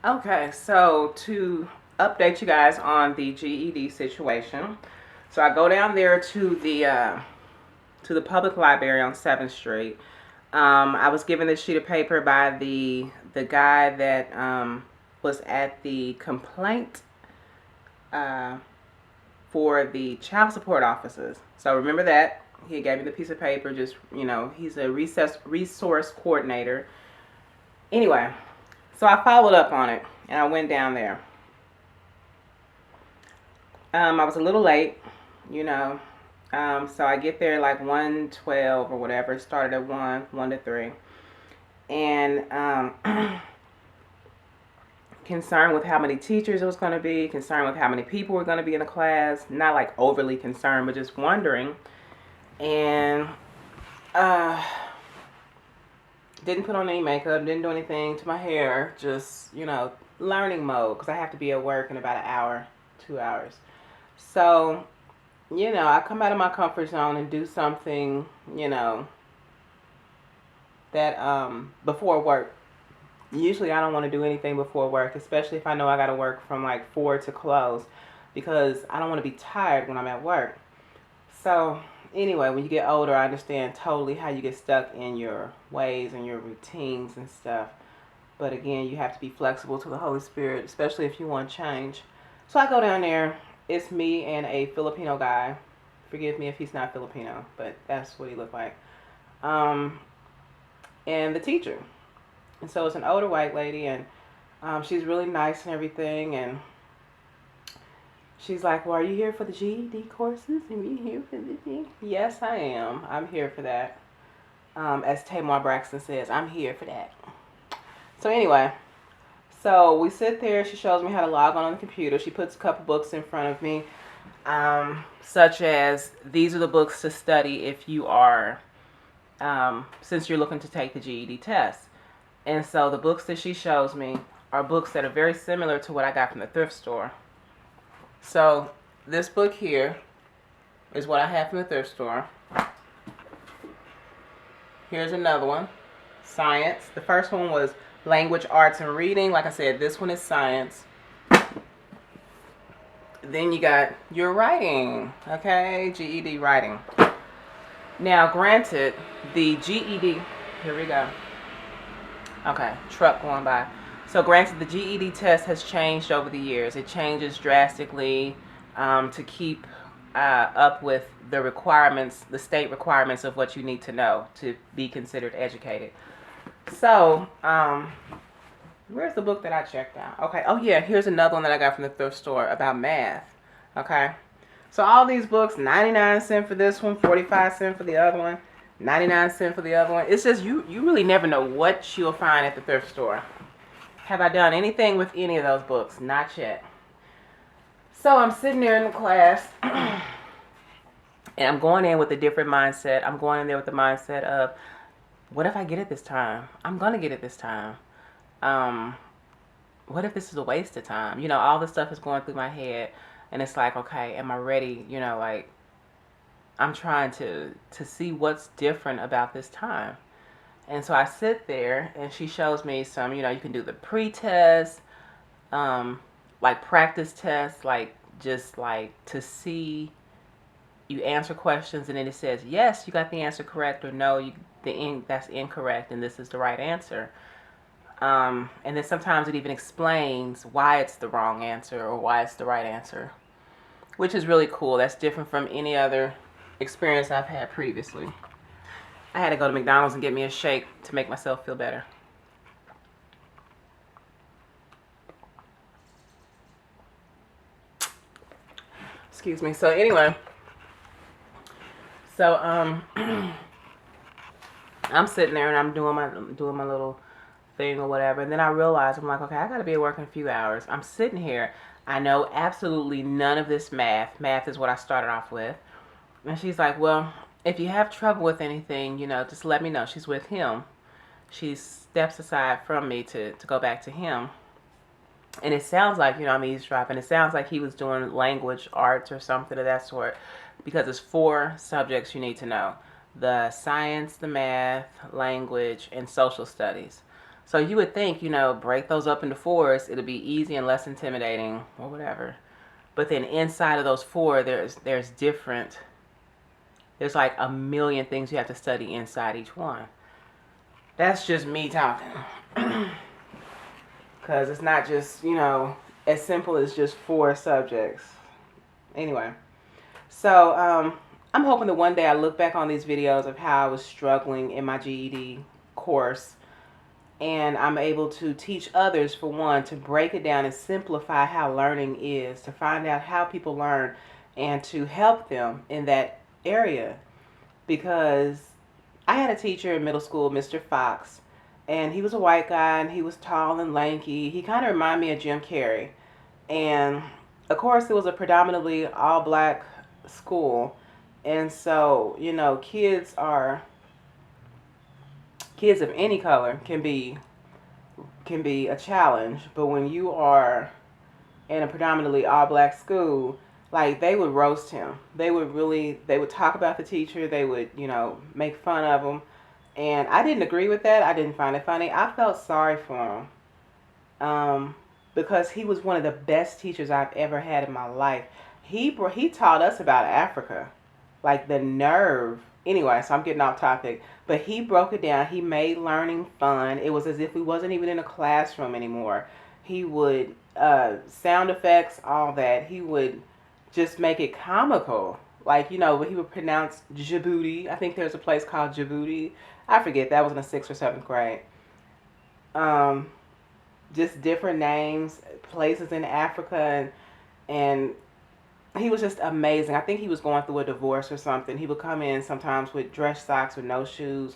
Okay, so to update you guys on the GED situation, so I go down there to the public library on 7th Street. I was given this sheet of paper by the guy that was at the complaint uh, for the child support offices. So remember that he gave me the piece of paper. Just he's a resource coordinator. Anyway, so I followed up on it and I went down there. I was a little late, you know. So I get there like 1:12 or whatever. It started at 1 to 3. And concerned with how many teachers it was going to be, concerned with how many people were going to be in the class. Not like overly concerned, but just wondering. And didn't put on any makeup, didn't do anything to my hair. Just, learning mode because I have to be at work in about an hour, 2 hours. So, I come out of my comfort zone and do something, that before work. Usually I don't want to do anything before work, especially if I know I got to work from like 4 to close because I don't want to be tired when I'm at work. So, anyway, when you get older, I understand totally how you get stuck in your ways and your routines and stuff. But again, you have to be flexible to the Holy Spirit, especially if you want change. So I go down there. It's me and a Filipino guy. Forgive me if he's not Filipino, but that's what he looked like. And the teacher. And so it's an older white lady, and she's really nice and everything. And she's like, well, are you here for the GED courses? Are you here for the Yes, I am. I'm here for that. As Tamar Braxton says, I'm here for that. So anyway, so we sit there. She shows me how to log on the computer. She puts a couple books in front of me, such as these are the books to study if you are, since you're looking to take the GED test. And so the books that she shows me are books that are very similar to what I got from the thrift store. So this book here is what I have from the thrift store. Here's another one, science. The first one was language, arts, and reading. Like I said, this one is science. Then you got your writing, okay, GED writing. Now, granted, the GED, here we go. Okay, truck going by. So granted, the GED test has changed over the years. It changes drastically to keep up with the requirements, the state requirements of what you need to know to be considered educated. So, where's the book that I checked out? Okay, oh yeah, here's another one that I got from the thrift store about math. Okay, so all these books, 99 cents for this one, 45 cents for the other one, 99 cents for the other one. It's just you really never know what you'll find at the thrift store. Have I done anything with any of those books? Not yet. So I'm sitting there in the class and I'm going in with a different mindset. I'm going in there with the mindset of, what if I get it this time? I'm going to get it this time. What if this is a waste of time? All this stuff is going through my head and it's like, okay, am I ready? Like, I'm trying to see what's different about this time. And so I sit there and she shows me some, you can do the pretest, like practice tests, like just like to see you answer questions and then it says, yes, you got the answer correct, or no, that's incorrect and this is the right answer. And then sometimes it even explains why it's the wrong answer or why it's the right answer, which is really cool. That's different from any other experience I've had previously. I had to go to McDonald's and get me a shake to make myself feel better. Excuse me. So anyway, so I'm sitting there and I'm doing my little thing or whatever, and then I realize, I'm like, okay, I got to be at work in a few hours. I'm sitting here. I know absolutely none of this math. Math is what I started off with. And she's like, well, if you have trouble with anything, just let me know. She's with him. She steps aside from me to go back to him. And it sounds like, I'm eavesdropping. It sounds like he was doing language, arts, or something of that sort, because it's 4 subjects you need to know: the science, the math, language, and social studies. So you would think, break those up into fours, it'll be easy and less intimidating or whatever. But then inside of those four, there's like a million things you have to study inside each one. That's just me talking. Because it's not just, as simple as just 4 subjects. Anyway, so I'm hoping that one day I look back on these videos of how I was struggling in my GED course, and I'm able to teach others, for one, to break it down and simplify how learning is, to find out how people learn, and to help them in that area. Because I had a teacher in middle school, Mr. Fox, and he was a white guy, and he was tall and lanky. He kind of reminded me of Jim Carrey. And of course, it was a predominantly all black school. And so, kids of any color can be a challenge. But when you are in a predominantly all black school, like, they would roast him. They would talk about the teacher. They would, make fun of him. And I didn't agree with that. I didn't find it funny. I felt sorry for him. Because he was one of the best teachers I've ever had in my life. He taught us about Africa. Like, the nerve. Anyway, so I'm getting off topic. But he broke it down. He made learning fun. It was as if we wasn't even in a classroom anymore. He would, sound effects, all that. He would just make it comical. Like, he would pronounce Djibouti. I think there's a place called Djibouti. I forget. That was in the 6th or 7th grade. Just different names, places in Africa, and he was just amazing. I think he was going through a divorce or something. He would come in sometimes with dress socks with no shoes,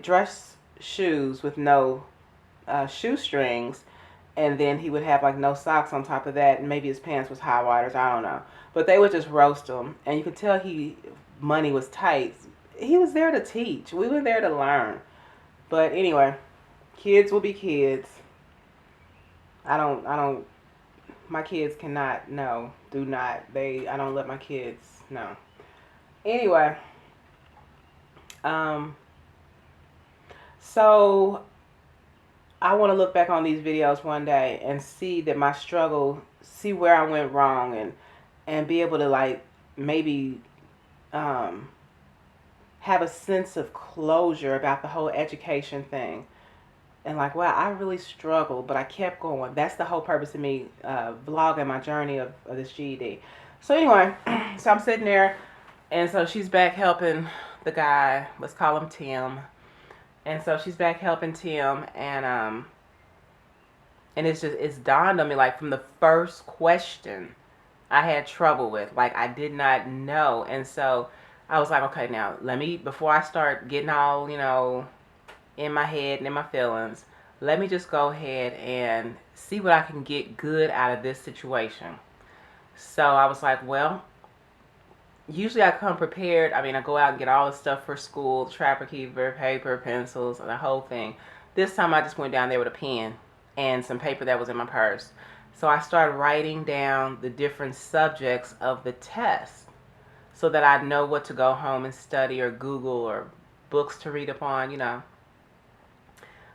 dress shoes with no shoestrings, and then he would have like no socks on top of that, and maybe his pants was high waters, I don't know. But they would just roast him, and you could tell money was tight. He was there to teach. We were there to learn. But anyway, kids will be kids. My kids cannot, no, do not. I don't let my kids, no. Anyway, so I want to look back on these videos one day and see that my struggle, see where I went wrong, and be able to, like, maybe have a sense of closure about the whole education thing. And like, wow, I really struggled, but I kept going. That's the whole purpose of me vlogging my journey of this GED. So anyway, so I'm sitting there, and so she's back helping the guy. Let's call him Tim. And so she's back helping Tim, and it's dawned on me, like, from the first question I had trouble with. Like, I did not know. And so I was like, okay, now before I start getting all, in my head and in my feelings, let me just go ahead and see what I can get good out of this situation. So I was like, well, usually I come prepared. I go out and get all the stuff for school, trapper keeper, paper, pencils, the whole thing. This time I just went down there with a pen and some paper that was in my purse. So I started writing down the different subjects of the test so that I'd know what to go home and study, or Google, or books to read upon,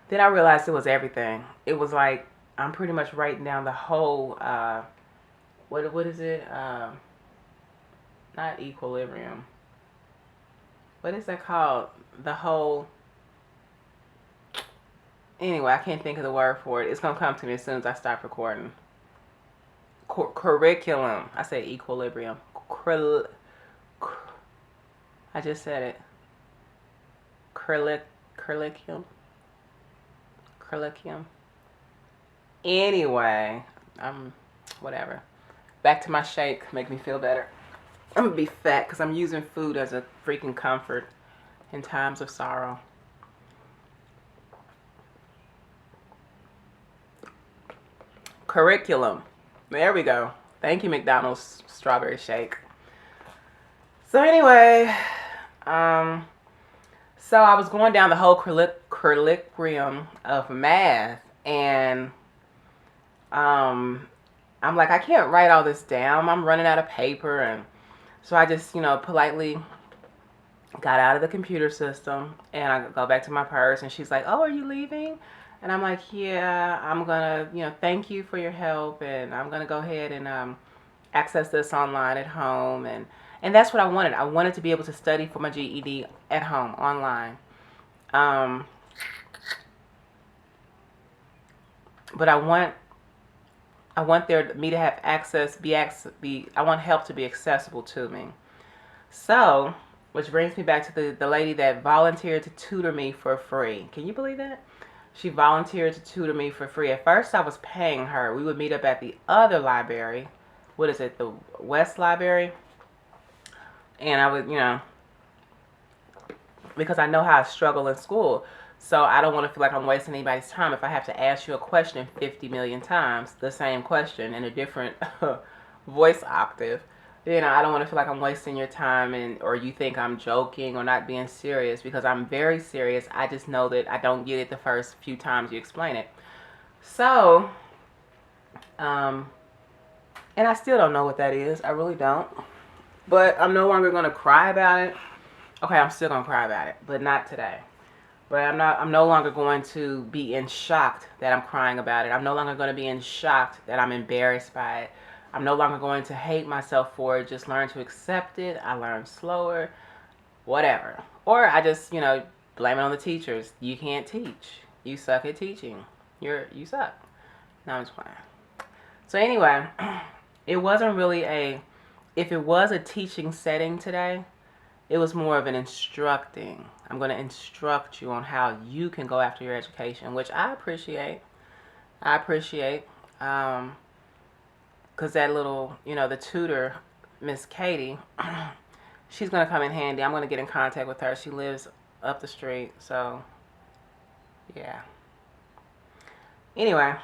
Then I realized it was everything. It was like, I'm pretty much writing down the whole, what is it? Not equilibrium. What is that called? The whole, anyway, I can't think of the word for it. It's going to come to me as soon as I stop recording. Curriculum. I said equilibrium. I just said it. Curriculum. Anyway, whatever. Back to my shake. Make me feel better. I'm gonna be fat because I'm using food as a freaking comfort in times of sorrow. Curriculum. There we go. Thank you, McDonald's strawberry shake. So anyway, so I was going down the whole curriculum of math, and I'm like, I can't write all this down. I'm running out of paper. And so I just, politely got out of the computer system, and I go back to my purse, and she's like, oh, are you leaving? And I'm like, yeah, I'm gonna, thank you for your help, and I'm gonna go ahead and access this online at home, and that's what I wanted. I wanted to be able to study for my GED at home online. Um, but I want me to have access, I want help to be accessible to me. So, which brings me back to the lady that volunteered to tutor me for free. Can you believe that? She volunteered to tutor me for free. At first, I was paying her. We would meet up at the other library. What is it? The West Library. And I would, because I know how I struggle in school. So I don't want to feel like I'm wasting anybody's time if I have to ask you a question 50 million times, the same question in a different voice octave. I don't want to feel like I'm wasting your time or you think I'm joking or not being serious, because I'm very serious. I just know that I don't get it the first few times you explain it. So, and I still don't know what that is. I really don't. But I'm no longer going to cry about it. Okay, I'm still going to cry about it, but not today. But I'm no longer going to be in shock that I'm crying about it. I'm no longer going to be in shock that I'm embarrassed by it. I'm no longer going to hate myself for it. Just learn to accept it. I learn slower, whatever. Or I just, blame it on the teachers. You can't teach. You suck at teaching. You suck. No, I'm just playing. So anyway, it wasn't really if it was a teaching setting today, it was more of an instructing. I'm going to instruct you on how you can go after your education, which I appreciate. Because that little, the tutor, Miss Katie, she's going to come in handy. I'm going to get in contact with her. She lives up the street. So, yeah. Anyway.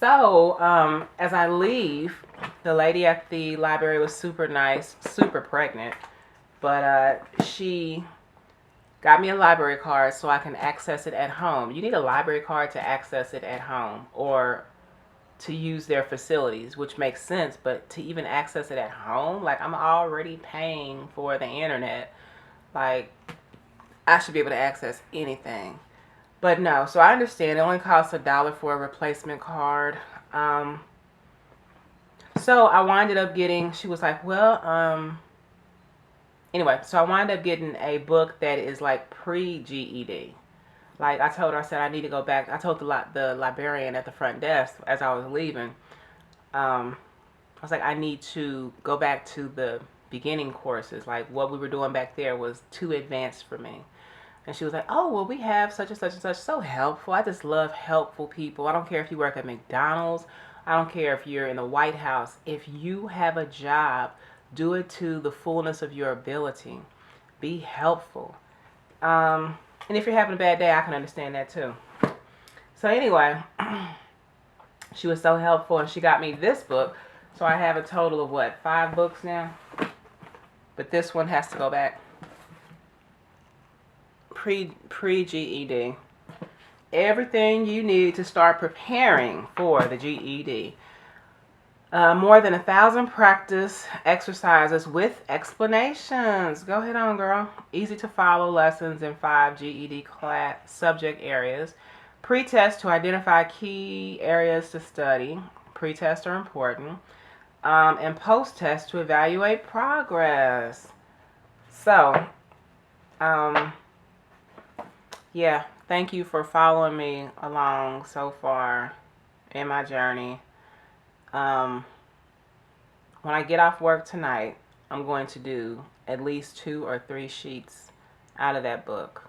So, as I leave, the lady at the library was super nice, super pregnant. But she got me a library card so I can access it at home. You need a library card to access it at home or to use their facilities, which makes sense. But to even access it at home, like, I'm already paying for the internet. Like, I should be able to access anything. But no, so I understand it only costs $1 for a replacement card. So I winded up getting, she was like, well, anyway, so I wound up getting a book that is like pre-GED. Like I told her, I said I need to go back. I told the librarian at the front desk as I was leaving, I was like, I need to go back to the beginning courses. Like what we were doing back there was too advanced for me. And she was like, oh, well, we have such and such and such. So helpful. I just love helpful people. I don't care if you work at McDonald's. I don't care if you're in the White House. If you have a job, do it to the fullness of your ability. Be helpful. And if you're having a bad day, I can understand that too. So anyway, she was so helpful, and she got me this book. So I have a total of what, 5 books now? But this one has to go back. Pre-GED. Everything you need to start preparing for the GED. More than 1,000 practice exercises with explanations. Go ahead on, girl. Easy to follow lessons in 5 GED class subject areas. Pretest to identify key areas to study. Pretests are important. And post-test to evaluate progress. So, yeah, thank you for following me along so far in my journey. When I get off work tonight, I'm going to do at least 2 or 3 sheets out of that book.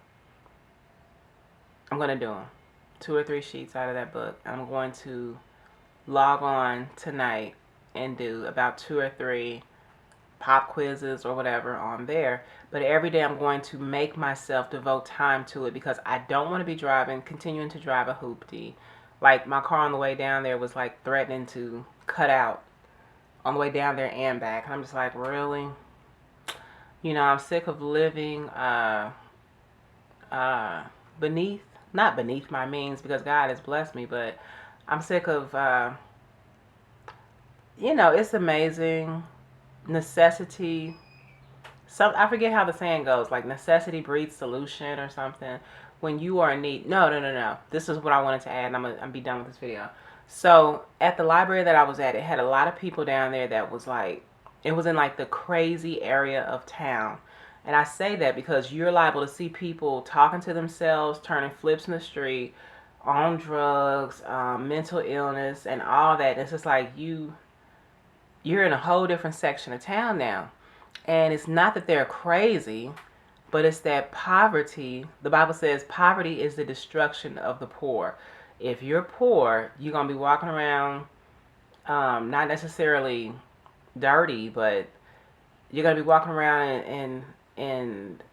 I'm going to do them. 2 or 3 sheets out of that book. I'm going to log on tonight and do about 2 or 3 pop quizzes or whatever on there. But every day I'm going to make myself devote time to it, because I don't want to be continuing to drive a hoopty. Like my car on the way down there was like threatening to cut out on the way down there and back. And I'm just like, really? I'm sick of living not beneath my means, because God has blessed me, but I'm sick of, it's amazing. Necessity. I forget how the saying goes, like necessity breeds solution or something. when you are in need. No. This is what I wanted to add, and I'm gonna be done with this video. So at the library that I was at, it had a lot of people down there that was like, it was in like the crazy area of town. And I say that because you're liable to see people talking to themselves, turning flips in the street, on drugs, mental illness, and all that. It's just like you're in a whole different section of town now. And it's not that they're crazy, but it's that poverty. The Bible says poverty is the destruction of the poor. If you're poor, you're going to be walking around, not necessarily dirty, but you're going to be walking around and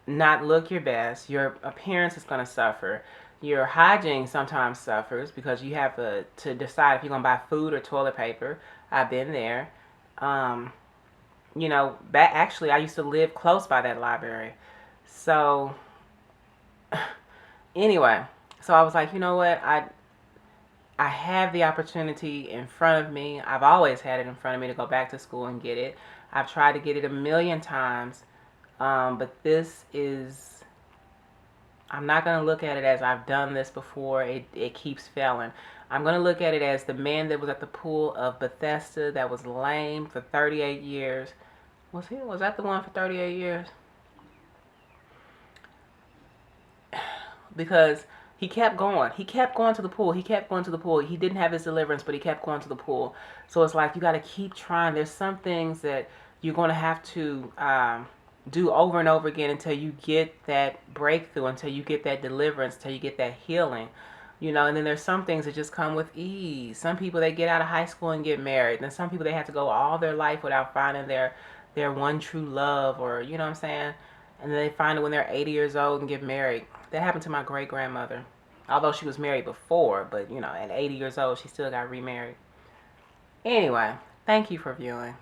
not look your best. Your appearance is going to suffer. Your hygiene sometimes suffers because you have to decide if you're going to buy food or toilet paper. I've been there. You know, actually, I used to live close by that library. So, anyway, so I was like, you know what? I have the opportunity in front of me. I've always had it in front of me to go back to school and get it. I've tried to get it a million times. But this is, I'm not going to look at it as I've done this before. It keeps failing. I'm going to look at it as the man that was at the Pool of Bethesda that was lame for 38 years. Was that the one for 38 years? Because he kept going. He kept going to the pool. He kept going to the pool. He didn't have his deliverance, but he kept going to the pool. So it's like you got to keep trying. There's some things that you're going to have to do over and over again until you get that breakthrough, until you get that deliverance, until you get that healing. You know, and then there's some things that just come with ease. Some people, they get out of high school and get married. And some people, they have to go all their life without finding their one true love, or, you know what I'm saying? And then they find it when they're 80 years old and get married. That happened to my great-grandmother. Although she was married before, but, you know, at 80 years old, she still got remarried. Anyway, thank you for viewing.